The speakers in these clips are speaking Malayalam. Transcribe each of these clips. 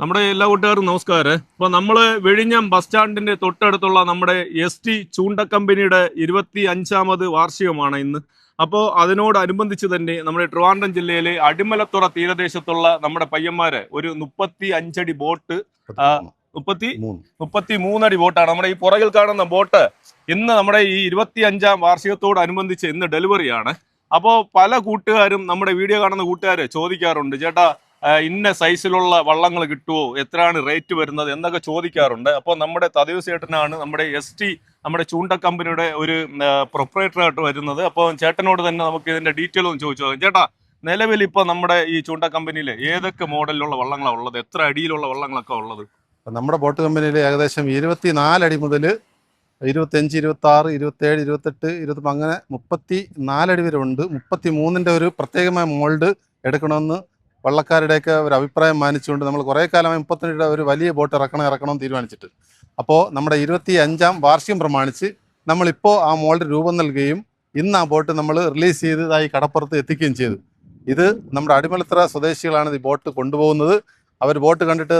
നമ്മുടെ എല്ലാ കൂട്ടുകാർക്കും നമസ്കാരം. അപ്പോൾ നമ്മൾ വിഴിഞ്ഞം ബസ് സ്റ്റാൻഡിന്റെ തൊട്ടടുത്തുള്ള നമ്മുടെ ST ചൂണ്ടക്കമ്പനിയുടെ 25ാമത് വാർഷികമാണ് ഇന്ന്. അപ്പോൾ അതിനോടനുബന്ധിച്ച് തന്നെ നമ്മുടെ ട്രിവാൻഡ്രം ജില്ലയിലെ അടിമലത്തുറ തീരദേശത്തുള്ള നമ്മുടെ പയ്യന്മാരെ ഒരു 35 അടി ബോട്ട്, 33 അടി ബോട്ടാണ് നമ്മുടെ ഈ പുറകിൽ കാണുന്ന ബോട്ട്. ഇന്ന് നമ്മുടെ ഈ 25ാം വാർഷികത്തോടനുബന്ധിച്ച് ഇന്ന് ഡെലിവറിയാണ്. അപ്പോൾ പല കൂട്ടുകാരും നമ്മുടെ വീഡിയോ കാണുന്ന കൂട്ടുകാർ ചോദിക്കാറുണ്ട്, ചേട്ടാ ഇന്ന സൈസിലുള്ള വള്ളങ്ങൾ കിട്ടുമോ, എത്രയാണ് റേറ്റ് വരുന്നത് എന്നൊക്കെ ചോദിക്കാറുണ്ട്. അപ്പോൾ നമ്മുടെ തദ്ദേശ ചേട്ടനാണ് നമ്മുടെ ST നമ്മുടെ ചൂണ്ട കമ്പനിയുടെ ഒരു പ്രൊപ്പറേറ്ററായിട്ട് വരുന്നത്. അപ്പോൾ ചേട്ടനോട് തന്നെ നമുക്ക് ഇതിന്റെ ഡീറ്റെയിൽ ഒന്ന് ചോദിച്ചു നോക്കാം. ചേട്ടാ, നിലവിൽ ഇപ്പോൾ നമ്മുടെ ഈ ചൂണ്ട കമ്പനിയിൽ ഏതൊക്കെ മോഡലിലുള്ള വള്ളങ്ങളാണ് ഉള്ളത്, എത്ര അടിയിലുള്ള വള്ളങ്ങളൊക്കെ ഉള്ളത്? നമ്മുടെ ബോട്ട് കമ്പനിയിൽ ഏകദേശം 24 അടി മുതൽ 25, 26, 27, 28, 20 അങ്ങനെ 34 അടി വരെ ഉണ്ട്. 33ന്റെ ഒരു പ്രത്യേകമായ മോൾഡ് എടുക്കണമെന്ന് വള്ളക്കാരുടെയൊക്കെ ഒരു അഭിപ്രായം മാനിച്ചുകൊണ്ട് നമ്മൾ കുറേ കാലമായി 32 ഒരു വലിയ ബോട്ട് ഇറക്കണം തീരുമാനിച്ചിട്ട്. അപ്പോൾ നമ്മുടെ 25ാം വാർഷികം പ്രമാണിച്ച് നമ്മളിപ്പോൾ ആ മോൾഡ് രൂപം നൽകുകയും ഇന്ന് ആ ബോട്ട് നമ്മൾ റിലീസ് ചെയ്തതായി കടപ്പുറത്ത് എത്തിക്കുകയും ചെയ്തു. ഇത് നമ്മുടെ അടിമലത്തറ സ്വദേശികളാണ് ഈ ബോട്ട് കൊണ്ടുപോകുന്നത്. അവർ ബോട്ട് കണ്ടിട്ട്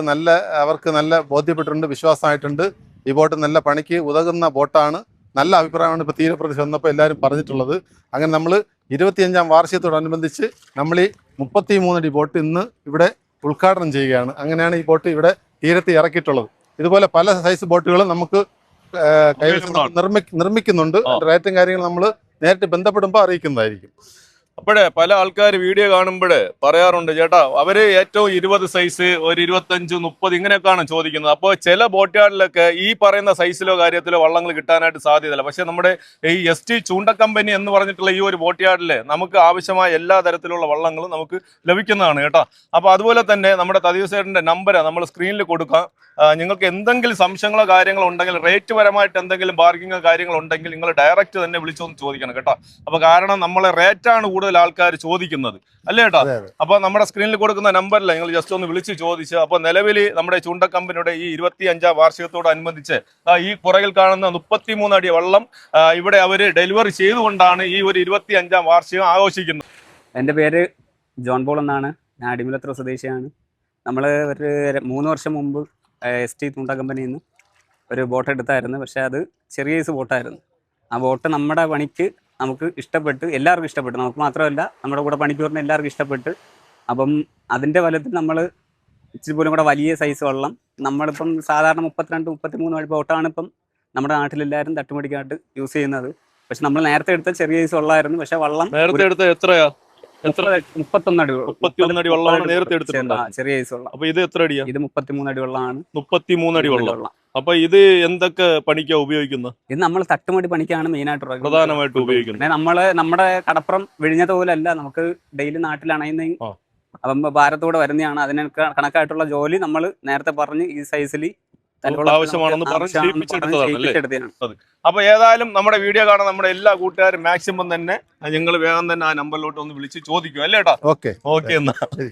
അവർക്ക് നല്ല ബോധ്യപ്പെട്ടിട്ടുണ്ട്, വിശ്വാസമായിട്ടുണ്ട്. ഈ ബോട്ട് നല്ല പണിക്ക് ഉതകുന്ന ബോട്ടാണ്, നല്ല അഭിപ്രായമാണ് ഇപ്പോൾ തീരപ്രദേശം വന്നപ്പോൾ എല്ലാവരും പറഞ്ഞിട്ടുള്ളത്. അങ്ങനെ നമ്മൾ 25ാം വാർഷികത്തോടനുബന്ധിച്ച് നമ്മൾ ഈ 33 അടി ബോട്ട് ഇന്ന് ഇവിടെ ഉദ്ഘാടനം ചെയ്യുകയാണ്. അങ്ങനെയാണ് ഈ ബോട്ട് ഇവിടെ തീരത്ത് ഇറക്കിയിട്ടുള്ളത്. ഇതുപോലെ പല സൈസ് ബോട്ടുകളും നമുക്ക് കൈവശം നിർമ്മിക്കുന്നുണ്ട്. റേറ്റും കാര്യങ്ങളും നമ്മൾ നേരിട്ട് ബന്ധപ്പെടുമ്പോൾ അറിയിക്കുന്നതായിരിക്കും. അപ്പോഴേ പല ആൾക്കാർ വീഡിയോ കാണുമ്പോൾ പറയാറുണ്ട്, ചേട്ടാ അവര് ഏറ്റവും 20 സൈസ്, ഒരു 25, 30 ഇങ്ങനെയൊക്കെയാണ് ചോദിക്കുന്നത്. അപ്പോൾ ചില ബോട്ടുകാരിലൊക്കെ ഈ പറയുന്ന സൈസിലോ കാര്യത്തിലോ വള്ളങ്ങൾ കിട്ടാനായിട്ട് സാധ്യതയില്ല. പക്ഷെ നമ്മുടെ ഈ ST ചൂണ്ട കമ്പനി എന്ന് പറഞ്ഞിട്ടുള്ള ഈ ഒരു ബോട്ടുകാരിൽ നമുക്ക് ആവശ്യമായ എല്ലാ തരത്തിലുള്ള വള്ളങ്ങളും നമുക്ക് ലഭിക്കുന്നതാണ് കേട്ടോ. അപ്പോൾ അതുപോലെ തന്നെ നമ്മുടെ തദ്ദേശേട്ടൻ്റെ നമ്പർ നമ്മൾ സ്ക്രീനിൽ കൊടുക്കാം. നിങ്ങൾക്ക് എന്തെങ്കിലും സംശയങ്ങളോ കാര്യങ്ങളോ ഉണ്ടെങ്കിൽ, റേറ്റ് പരമായിട്ട് എന്തെങ്കിലും ബാർഗിങ്ങോ കാര്യങ്ങളോ ഉണ്ടെങ്കിൽ നിങ്ങൾ ഡയറക്റ്റ് തന്നെ വിളിച്ചൊന്ന് ചോദിക്കണം കേട്ടോ. അപ്പോൾ കാരണം നമ്മളെ റേറ്റാണ് കൂടുതൽ ആൾക്കാർ ചോദിക്കുന്നത്, അല്ലേ ചേട്ടാ? അപ്പോൾ നമ്മുടെ സ്ക്രീനിൽ കൊടുക്കുന്ന നമ്പറിൽ നിങ്ങൾ ജസ്റ്റ് ഒന്ന് വിളിച്ച് ചോദിച്ച്. അപ്പോൾ നിലവിൽ നമ്മുടെ ചൂണ്ട കമ്പനിയുടെ ഈ 25ാം വാർഷികത്തോടനുബന്ധിച്ച് ഈ പുറകിൽ കാണുന്ന 33 അടി വള്ളം ഇവിടെ അവർ ഡെലിവറി ചെയ്തുകൊണ്ടാണ് ഈ ഒരു 25ാം വാർഷികം ആഘോഷിക്കുന്നത്. എൻ്റെ പേര് ജോൺ പോൾ എന്നാണ്. ഞാൻ അടിമലത്തുറ സ്വദേശിയാണ്. നമ്മൾ ഒരു 3 വർഷം മുമ്പ് ST ചൂണ്ട കമ്പനിയിൽ നിന്ന് ഒരു ബോട്ട് എടുത്തായിരുന്നു. പക്ഷേ അത് ചെറിയ സൈസ് ബോട്ടായിരുന്നു. ആ ബോട്ട് നമ്മുടെ പണിക്ക് നമുക്ക് ഇഷ്ടപ്പെട്ട്, എല്ലാവർക്കും ഇഷ്ടപ്പെട്ടു. നമുക്ക് മാത്രമല്ല, നമ്മുടെ കൂടെ പണിക്ക് വരുന്ന എല്ലാവർക്കും ഇഷ്ടപ്പെട്ട്. അപ്പം അതിൻ്റെ ഫലത്തിൽ നമ്മൾ ഇച്ചിരി പോലും കൂടെ വലിയ സൈസ് വള്ളം, നമ്മളിപ്പം സാധാരണ 32, 33 അടി ബോട്ടാണ് ഇപ്പം നമ്മുടെ നാട്ടിലെല്ലാവരും തട്ടുമടിക്കായിട്ട് യൂസ് ചെയ്യുന്നത്. പക്ഷെ നമ്മൾ നേരത്തെ എടുത്ത ചെറിയ സൈസ് വള്ളമായിരുന്നു. പക്ഷെ വള്ളം നേരത്തെ എടുത്ത എത്രയാ? 31 അടി വെള്ളമാണ് നേരത്തെ എടുത്തിട്ടുണ്ട്, ചെറിയ സൈസ് വെള്ളം. അപ്പൊ ഇത് എത്ര അടിയാ? ഇത് 33 അടി വെള്ളമാണ്. 33 അടി വെള്ളം. അപ്പൊ ഇത് എന്തൊക്കെ പണിക്കാ ഉപയോഗിക്കുന്നത്? ഇത് നമ്മൾ തട്ടുമടി പണിക്കാണ് മെയിനായിട്ട് പ്രധാനമായിട്ട് ഉപയോഗിക്കുന്നത്. നമ്മുടെ കടപ്പുറം വിഴിഞ്ഞത് പോലല്ല, നമുക്ക് ഡെയിലി നാട്ടിലണയുന്ന അപ്പം ഭാരത്തോടെ വരുന്നതാണ്. അതിന് കണക്കായിട്ടുള്ള ജോലി നമ്മൾ നേരത്തെ പറഞ്ഞ് ഈ സൈസിൽ ആവശ്യമാണെന്ന് പറഞ്ഞ്. അപ്പൊ ഏതായാലും നമ്മുടെ വീഡിയോ കാണാൻ നമ്മുടെ എല്ലാ കൂട്ടുകാരും മാക്സിമം തന്നെ നിങ്ങൾ വേഗം തന്നെ ആ നമ്പറിലോട്ട് ഒന്ന് വിളിച്ച് ചോദിക്കും, അല്ലേ ചേട്ടാ? ഓക്കെ എന്നാ